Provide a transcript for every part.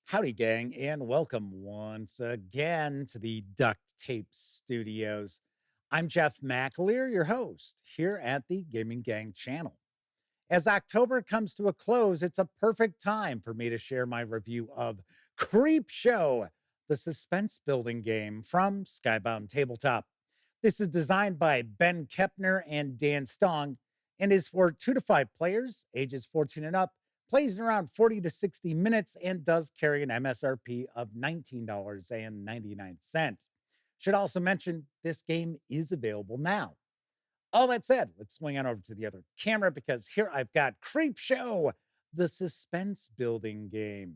Howdy, gang, and welcome once again to the Duct Tape Studios. I'm Jeff McAleer, your host here at the Gaming Gang channel. As October comes to a close, it's a perfect time for me to share my review of Creepshow, the suspense-building game from Skybound Tabletop. This is designed by Ben Kepner and Dan Stong and is for 2 to 5 players, ages 14 and up, plays in around 40 to 60 minutes, and does carry an MSRP of $19.99. Should also mention this game is available now. All that said, let's swing on over to the other camera because here I've got Creepshow, the suspense building game.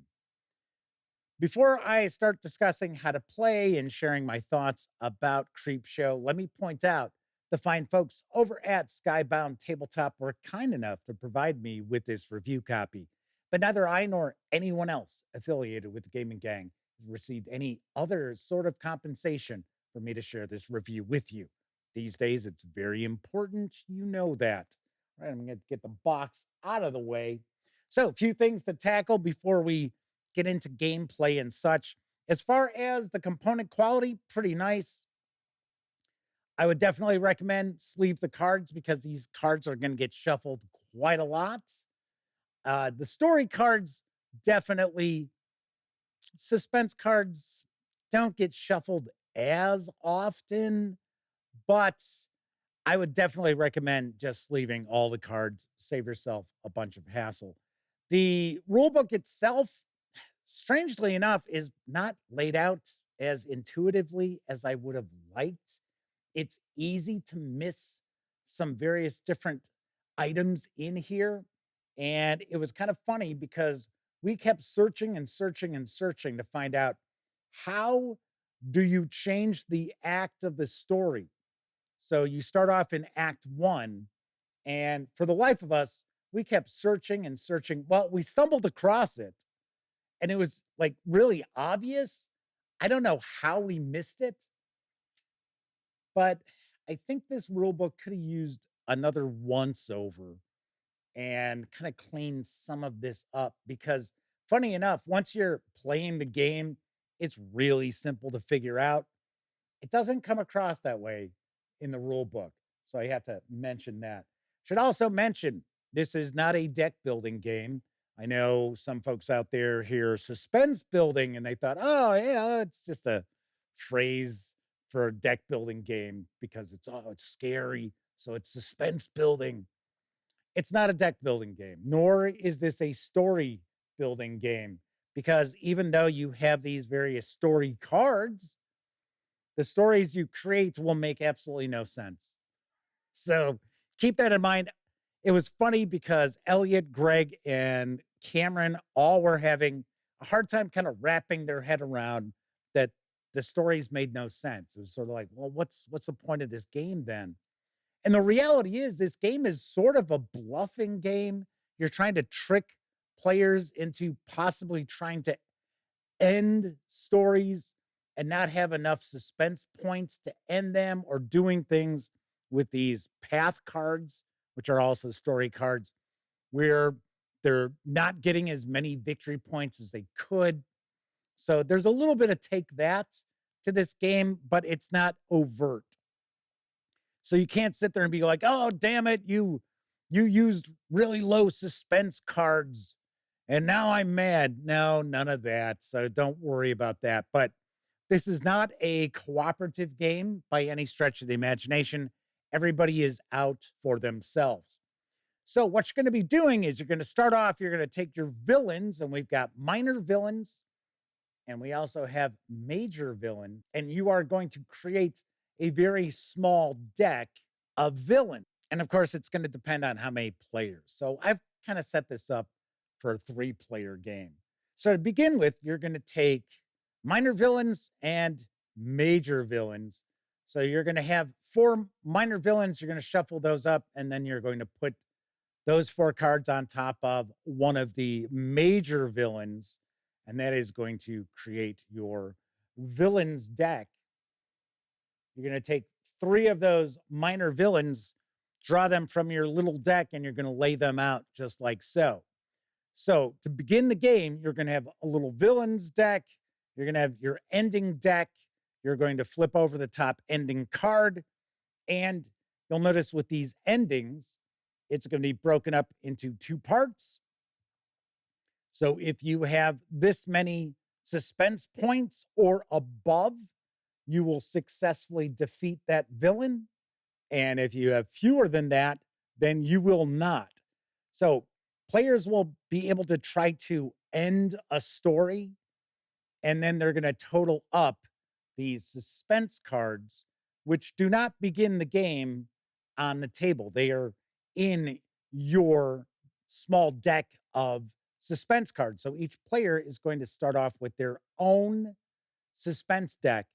Before I start discussing how to play and sharing my thoughts about Creepshow, let me point out the fine folks over at Skybound Tabletop were kind enough to provide me with this review copy. But neither I nor anyone else affiliated with the Gaming Gang has received any other sort of compensation for me to share this review with you. These days, it's very important you know that. All right, I'm going to get the box out of the way. So, a few things to tackle before we get into gameplay and such. As far as the component quality, pretty nice. I would definitely recommend sleeve the cards because these cards are going to get shuffled quite a lot. The story cards definitely, suspense cards don't get shuffled as often, but I would definitely recommend just sleeving all the cards. Save yourself a bunch of hassle. The rulebook itself, strangely enough, is not laid out as intuitively as I would have liked. It's easy to miss some various different items in here. And it was kind of funny because we kept searching and searching and searching to find out how do you change the act of the story. So you start off in Act 1, and for the life of us, we kept searching and searching. Well, we stumbled across it, and it was like really obvious. I don't know how we missed it, but I think this rule book could have used another once over and kind of clean some of this up because funny enough, once you're playing the game, it's really simple to figure out. It doesn't come across that way in the rule book. So I have to mention that. Should also mention this is not a deck building game. I know some folks out there hear suspense building and they thought, oh, yeah, it's just a phrase for a deck building game because it's scary. So it's suspense building. It's not a deck building game, nor is this a story building game because even though you have these various story cards, the stories you create will make absolutely no sense. So keep that in mind. It was funny because Elliot, Greg, and Cameron all were having a hard time kind of wrapping their head around that the stories made no sense. It was sort of like, well, what's the point of this game then? And the reality is, this game is sort of a bluffing game. You're trying to trick players into possibly trying to end stories and not have enough suspense points to end them, or doing things with these path cards, which are also story cards, where they're not getting as many victory points as they could. So there's a little bit of take that to this game, but it's not overt. So you can't sit there and be like, "Oh, damn it, you used really low suspense cards and now I'm mad." No, none of that. So don't worry about that. But this is not a cooperative game by any stretch of the imagination. Everybody is out for themselves. So what you're going to be doing is you're going to start off, you're going to take your villains, and we've got minor villains, and we also have major villain, and you are going to create a very small deck of villain. And of course, it's going to depend on how many players. So I've kind of set this up for a 3-player game. So to begin with, you're going to take minor villains and major villains. So you're going to have 4 minor villains. You're going to shuffle those up, and then you're going to put those 4 cards on top of one of the major villains, and that is going to create your villains deck. You're going to take 3 of those minor villains, draw them from your little deck, and you're going to lay them out just like so. So to begin the game, you're going to have a little villains deck. You're going to have your ending deck. You're going to flip over the top ending card. And you'll notice with these endings, it's going to be broken up into two parts. So if you have this many suspense points or above, you will successfully defeat that villain. And if you have fewer than that, then you will not. So players will be able to try to end a story, and then they're going to total up these suspense cards, which do not begin the game on the table. They are in your small deck of suspense cards. So each player is going to start off with their own suspense deck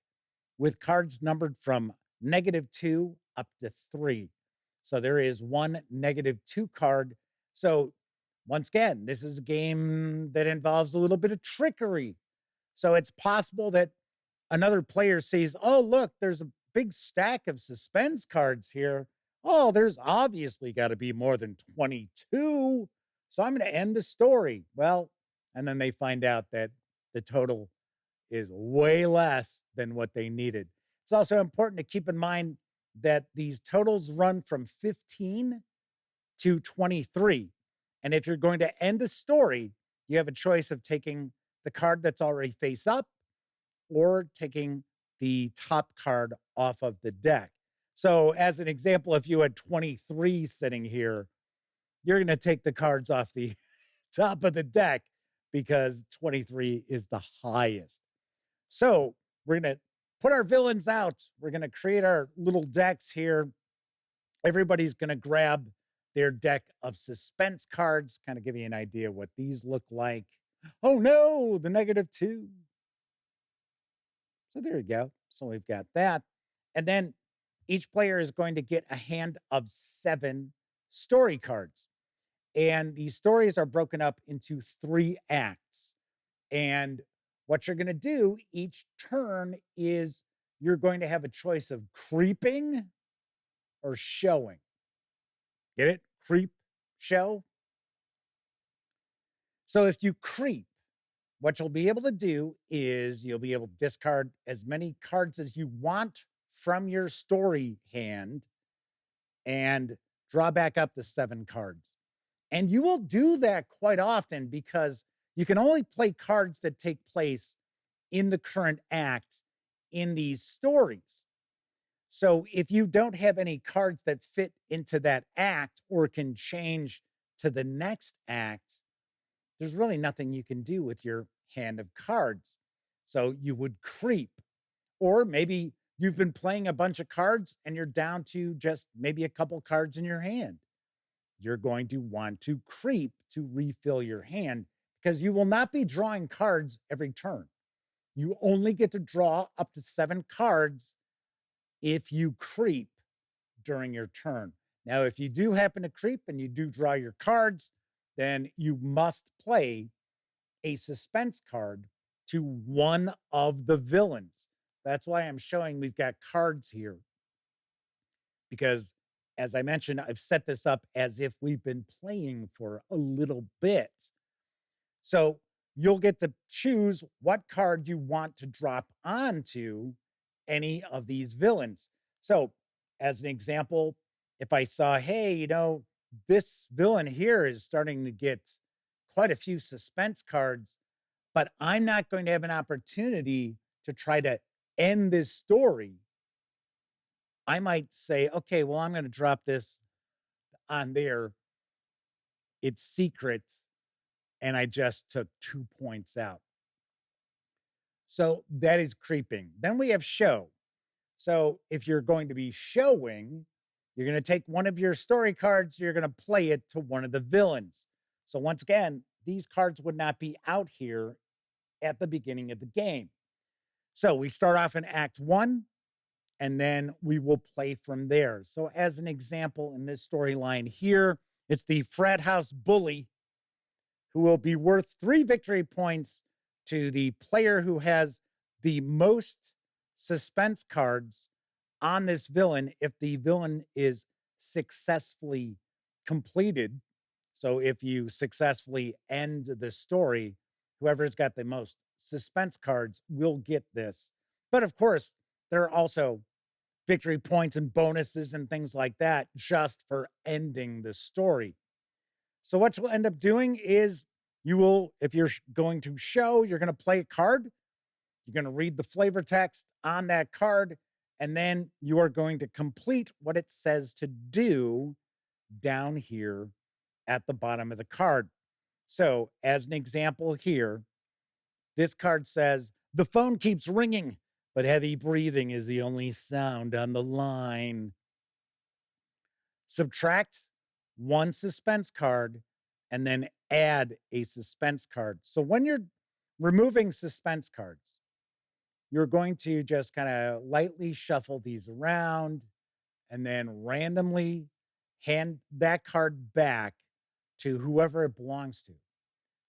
with cards numbered from -2 up to 3. So there is one -2 card. So once again, this is a game that involves a little bit of trickery. So it's possible that another player sees, oh, look, there's a big stack of suspense cards here. Oh, there's obviously got to be more than 22. So I'm going to end the story. Well, and then they find out that the total is way less than what they needed. It's also important to keep in mind that these totals run from 15 to 23. And if you're going to end a story, you have a choice of taking the card that's already face up or taking the top card off of the deck. So, as an example, if you had 23 sitting here, you're going to take the cards off the top of the deck because 23 is the highest. So, we're going to put our villains out. We're going to create our little decks here. Everybody's going to grab their deck of suspense cards, kind of give you an idea what these look like. Oh no, the -2. So there you go. So we've got that. And then each player is going to get a hand of 7 story cards. And these stories are broken up into 3 acts. And what you're going to do each turn is you're going to have a choice of creeping or showing. Get it? Creep, show. So if you creep, what you'll be able to do is you'll be able to discard as many cards as you want from your story hand and draw back up the 7 cards. And you will do that quite often because you can only play cards that take place in the current act in these stories. So if you don't have any cards that fit into that act or can change to the next act, there's really nothing you can do with your hand of cards. So you would creep, or maybe you've been playing a bunch of cards and you're down to just maybe a couple cards in your hand. You're going to want to creep to refill your hand because you will not be drawing cards every turn. You only get to draw up to 7 cards if you creep during your turn. Now, if you do happen to creep and you do draw your cards, then you must play a suspense card to one of the villains. That's why I'm showing we've got cards here because, as I mentioned, I've set this up as if we've been playing for a little bit. So you'll get to choose what card you want to drop onto any of these villains. So, as an example, if I saw, hey, this villain here is starting to get quite a few suspense cards, but I'm not going to have an opportunity to try to end this story. I might say, okay, well, I'm going to drop this on there. It's secret. And I just took 2 points out. So that is creeping. Then we have show. So if you're going to be showing, you're going to take one of your story cards, you're going to play it to one of the villains. So once again, these cards would not be out here at the beginning of the game. So we start off in Act 1, and then we will play from there. So as an example in this storyline here, it's the frat house bully who will be worth 3 victory points to the player who has the most suspense cards on this villain if the villain is successfully completed. So if you successfully end the story, whoever's got the most suspense cards will get this. But of course, there are also victory points and bonuses and things like that just for ending the story. So what you'll end up doing is you will, if you're going to show, you're going to play a card. You're going to read the flavor text on that card, and then you are going to complete what it says to do down here at the bottom of the card. So, as an example here, this card says, the phone keeps ringing, but heavy breathing is the only sound on the line. Subtract one suspense card and then add a suspense card. So, when you're removing suspense cards, you're going to just kind of lightly shuffle these around and then randomly hand that card back to whoever it belongs to.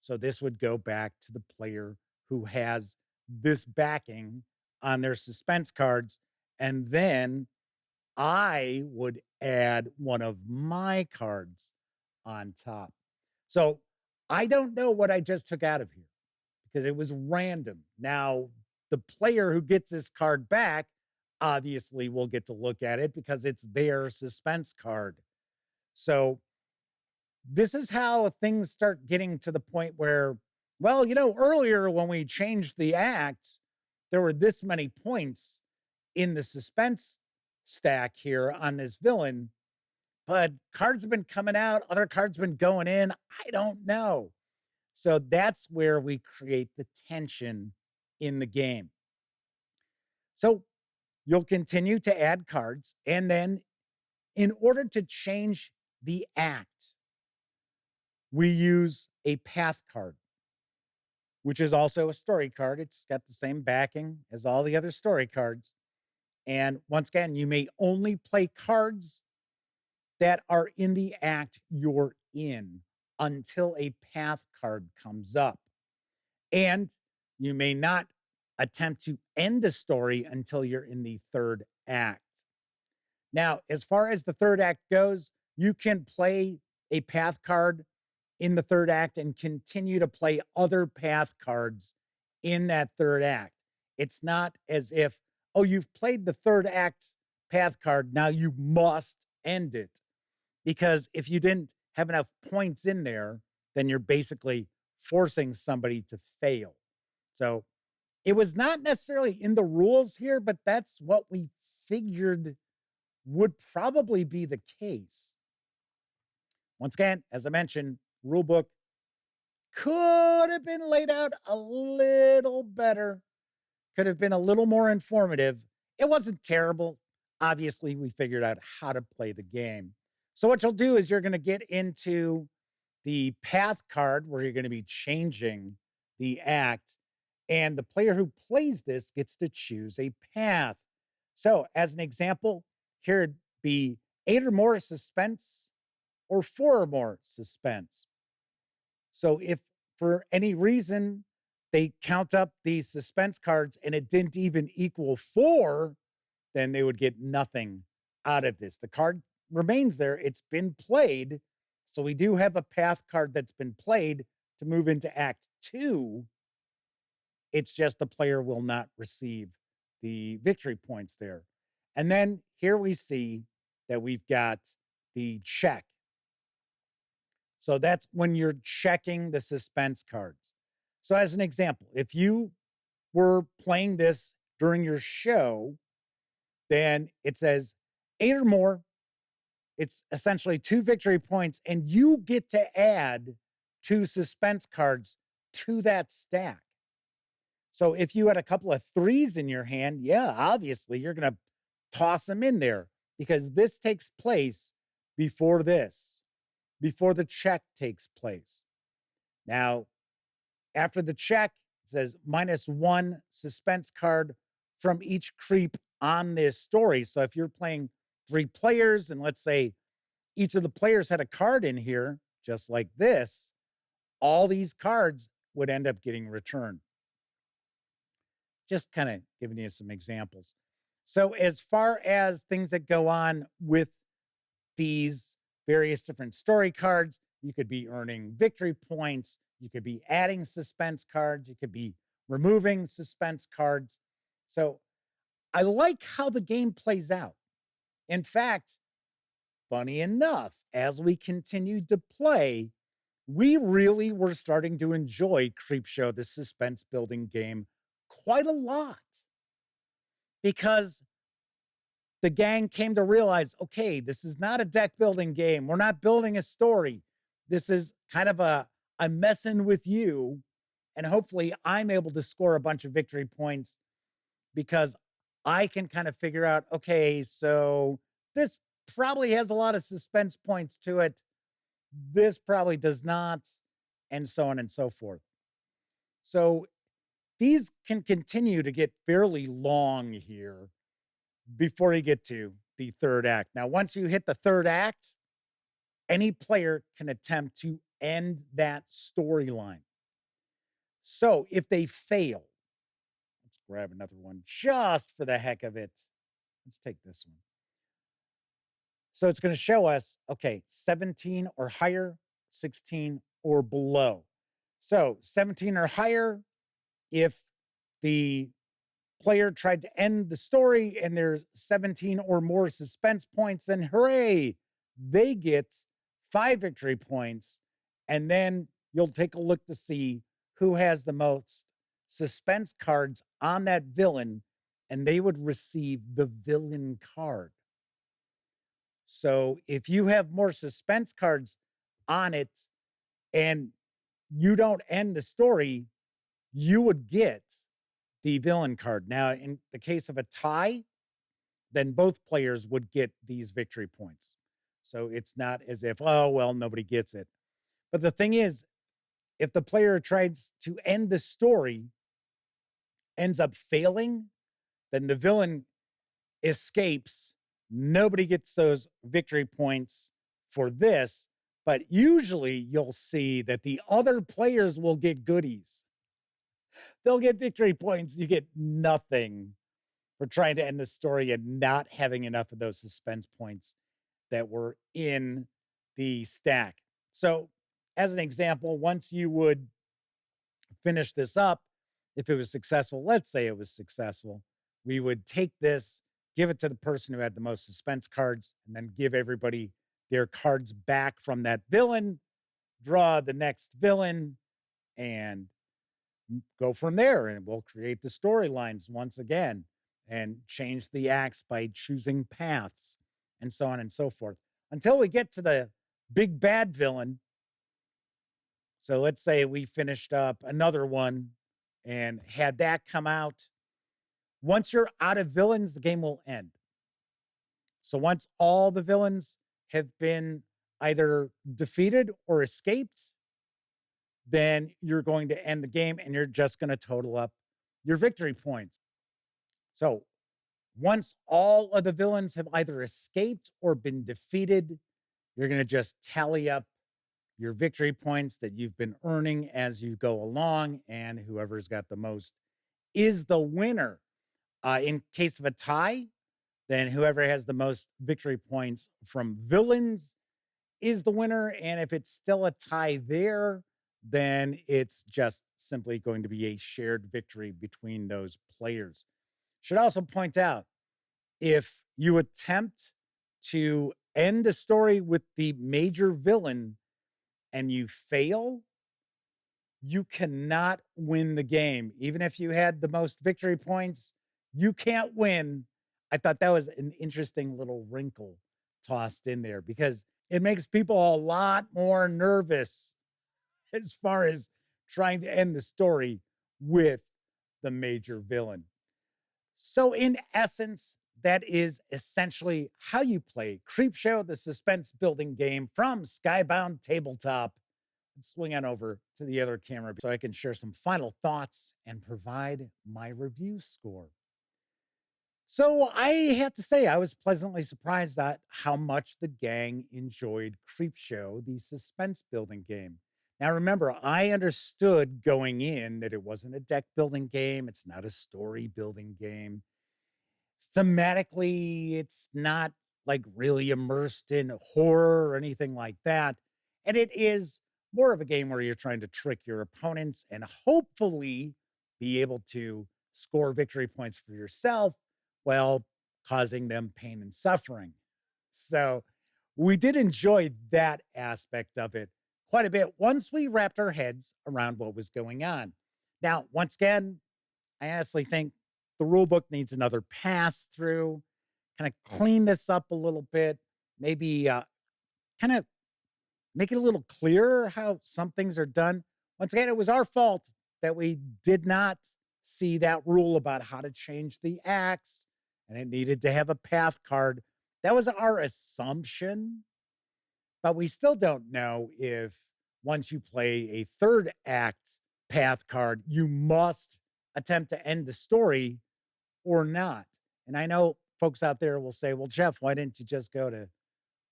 So this would go back to the player who has this backing on their suspense cards. And then I would add one of my cards on top. So I don't know what I just took out of here because it was random. Now, the player who gets this card back obviously will get to look at it because it's their suspense card. So this is how things start getting to the point where, well, earlier when we changed the act, there were this many points in the suspense stack here on this villain, but cards have been coming out, other cards have been going in. I don't know. So that's where we create the tension in the game. So you'll continue to add cards, and then in order to change the act, we use a path card, which is also a story card. It's got the same backing as all the other story cards. And once again, you may only play cards that are in the act you're in until a path card comes up. And you may not attempt to end the story until you're in the third act. Now, as far as the third act goes, you can play a path card in the third act and continue to play other path cards in that third act. It's not as if, oh, you've played the third act path card, now you must end it. Because if you didn't have enough points in there, then you're basically forcing somebody to fail. So it was not necessarily in the rules here, but that's what we figured would probably be the case. Once again, as I mentioned, rule book could have been laid out a little better, could have been a little more informative. It wasn't terrible. Obviously, we figured out how to play the game. So what you'll do is you're going to get into the path card where you're going to be changing the act, and the player who plays this gets to choose a path. So as an example, here it'd be 8 or more suspense or 4 or more suspense. So if for any reason they count up the suspense cards and it didn't even equal 4, then they would get nothing out of this. The card remains there. It's been played. So we do have a path card that's been played to move into Act 2. It's just the player will not receive the victory points there. And then here we see that we've got the check. So that's when you're checking the suspense cards. So as an example, if you were playing this during your show, then it says 8 or more. It's essentially 2 victory points, and you get to add 2 suspense cards to that stack. So if you had a couple of 3s in your hand, yeah, obviously you're going to toss them in there because this takes place before this, before the check takes place. Now, after the check, it says -1 suspense card from each creep on this story. So if you're playing 3 players, and let's say each of the players had a card in here, just like this, all these cards would end up getting returned. Just kind of giving you some examples. So as far as things that go on with these various different story cards, You could be earning victory points. You could be adding suspense cards. You could be removing suspense cards. So I like how the game plays out. In fact, funny enough, as we continued to play, we really were starting to enjoy Creepshow, the suspense building game, quite a lot because the gang came to realize, okay, this is not a deck building game. We're not building a story. This is kind of I'm messing with you. And hopefully I'm able to score a bunch of victory points because I can kind of figure out, okay, so this probably has a lot of suspense points to it. This probably does not, and so on and so forth. So these can continue to get fairly long here before you get to the third act. Now, once you hit the third act, any player can attempt to end that storyline. So if they fail, let's grab another one just for the heck of it. Let's take this one. So it's going to show us, okay, 17 or higher, 16 or below. So 17 or higher, if the player tried to end the story and there's 17 or more suspense points, then hooray, they get 5 victory points. And then you'll take a look to see who has the most suspense cards on that villain, and they would receive the villain card. So if you have more suspense cards on it and you don't end the story, you would get the villain card. Now, in the case of a tie, then both players would get these victory points. So it's not as if, oh, well, nobody gets it. But the thing is, if the player tries to end the story, ends up failing, then the villain escapes. Nobody gets those victory points for this. But usually you'll see that the other players will get goodies. They'll get victory points. You get nothing for trying to end the story and not having enough of those suspense points that were in the stack. So, as an example, once you would finish this up, if it was successful, let's say it was successful, we would take this, give it to the person who had the most suspense cards, and then give everybody their cards back from that villain, draw the next villain, and go from there. And we'll create the storylines once again and change the acts by choosing paths and so on and so forth until we get to the big bad villain. So let's say we finished up another one and had that come out. Once you're out of villains, the game will end. So once all the villains have been either defeated or escaped, then you're going to end the game and you're just going to total up your victory points. So once all of the villains have either escaped or been defeated, you're going to just tally up your victory points that you've been earning as you go along, and whoever's got the most is the winner. In case of a tie, then whoever has the most victory points from villains is the winner. And if it's still a tie there, then it's just simply going to be a shared victory between those players. Should also point out, if you attempt to end the story with the major villain and you fail, you cannot win the game. Even if you had the most victory points, you can't win. I thought that was an interesting little wrinkle tossed in there because it makes people a lot more nervous as far as trying to end the story with the major villain. So, in essence, that is essentially how you play Creepshow, the suspense building game from Skybound Tabletop. Let's swing on over to the other camera so I can share some final thoughts and provide my review score. So, I have to say, I was pleasantly surprised at how much the gang enjoyed Creepshow, the suspense building game. Now, remember, I understood going in that it wasn't a deck building game, it's not a story building game. Thematically, it's not like really immersed in horror or anything like that. And it is more of a game where you're trying to trick your opponents and hopefully be able to score victory points for yourself while causing them pain and suffering. So we did enjoy that aspect of it quite a bit once we wrapped our heads around what was going on. Now, once again, I honestly think the rule book needs another pass through, kind of clean this up a little bit, maybe kind of make it a little clearer how some things are done. Once again, it was our fault that we did not see that rule about how to change the axe and it needed to have a path card. That was our assumption, but we still don't know if once you play a third act path card, you must attempt to end the story or not. And I know folks out there will say, well, Jeff, why didn't you just go to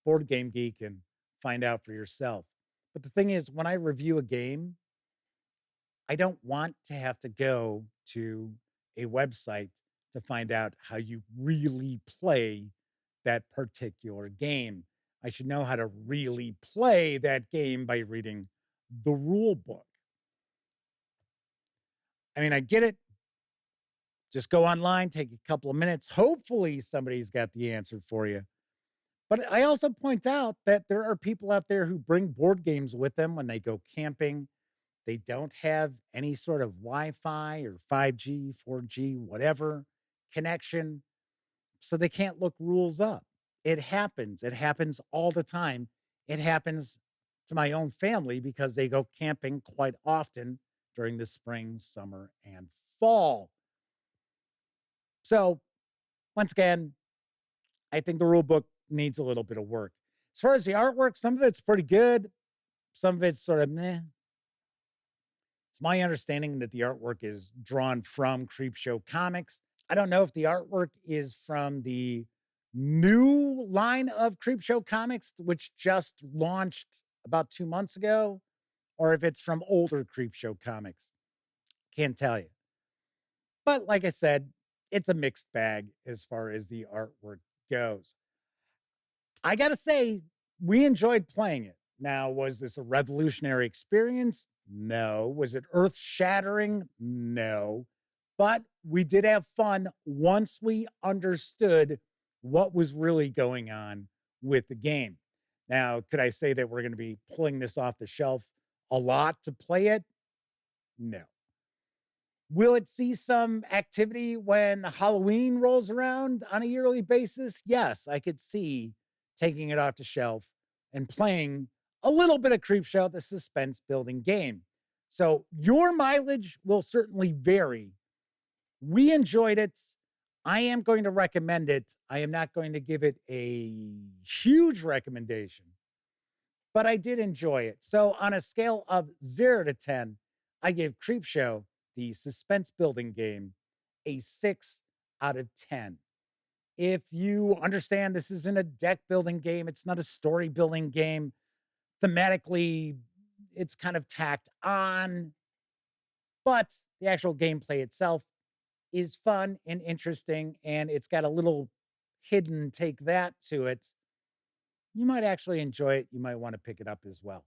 Board Game Geek and find out for yourself? But the thing is, when I review a game, I don't want to have to go to a website to find out how you really play that particular game. I should know how to really play that game by reading the rule book. I mean, I get it. Just go online, take a couple of minutes. Hopefully, somebody's got the answer for you. But I also point out that there are people out there who bring board games with them when they go camping. They don't have any sort of Wi Fi or 5G, 4G, whatever connection. So they can't look rules up. It happens. It happens all the time. It happens to my own family because they go camping quite often during the spring, summer, and fall. So, once again, I think the rule book needs a little bit of work. As far as the artwork, some of it's pretty good, some of it's sort of meh. It's my understanding that the artwork is drawn from Creepshow comics. I don't know if the artwork is from the new line of Creepshow comics, which just launched about 2 months ago, or if it's from older Creepshow comics. Can't tell you. But like I said, it's a mixed bag as far as the artwork goes. I got to say, we enjoyed playing it. Now, was this a revolutionary experience? No. Was it earth shattering? No. But we did have fun once we understood what was really going on with the game. Now, could I say that we're going to be pulling this off the shelf a lot to play it? No. Will it see some activity when Halloween rolls around on a yearly basis? Yes, I could see taking it off the shelf and playing a little bit of Creepshow, the suspense building game. So your mileage will certainly vary. We enjoyed it. I am going to recommend it. I am not going to give it a huge recommendation, but I did enjoy it. So on a scale of 0 to 10, I give Creepshow, the suspense building game, a 6 out of 10. If you understand this isn't a deck building game, it's not a story building game, thematically, it's kind of tacked on, but the actual gameplay itself is fun and interesting, and it's got a little hidden take that to it. You might actually enjoy it. You might want to pick it up as well.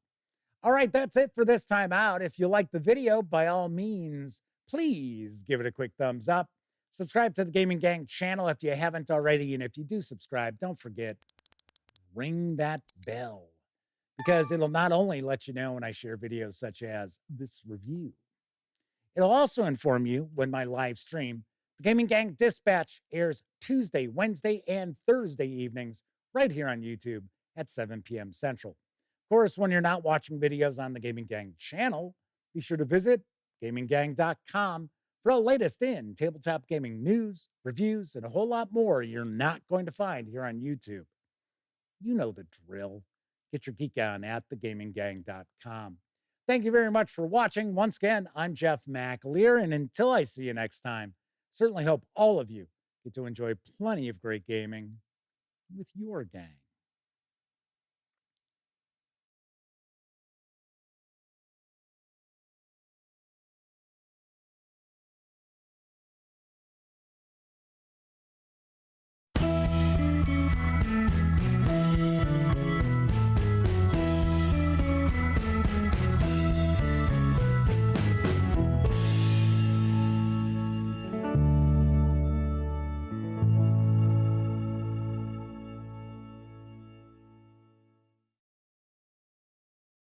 All right, that's it for this time out. If you like the video, by all means, please give it a quick thumbs up. Subscribe to the Gaming Gang channel if you haven't already. And if you do subscribe, don't forget, ring that bell because it'll not only let you know when I share videos such as this review, it'll also inform you when my live stream, the Gaming Gang Dispatch, airs Tuesday, Wednesday, and Thursday evenings right here on YouTube at 7 p.m. Central. Of course, when you're not watching videos on the Gaming Gang channel, be sure to visit gaminggang.com for the latest in tabletop gaming news, reviews, and a whole lot more you're not going to find here on YouTube. You know the drill. Get your geek on at thegaminggang.com. Thank you very much for watching. Once again, I'm Jeff McAleer, and until I see you next time, certainly hope all of you get to enjoy plenty of great gaming with your gang.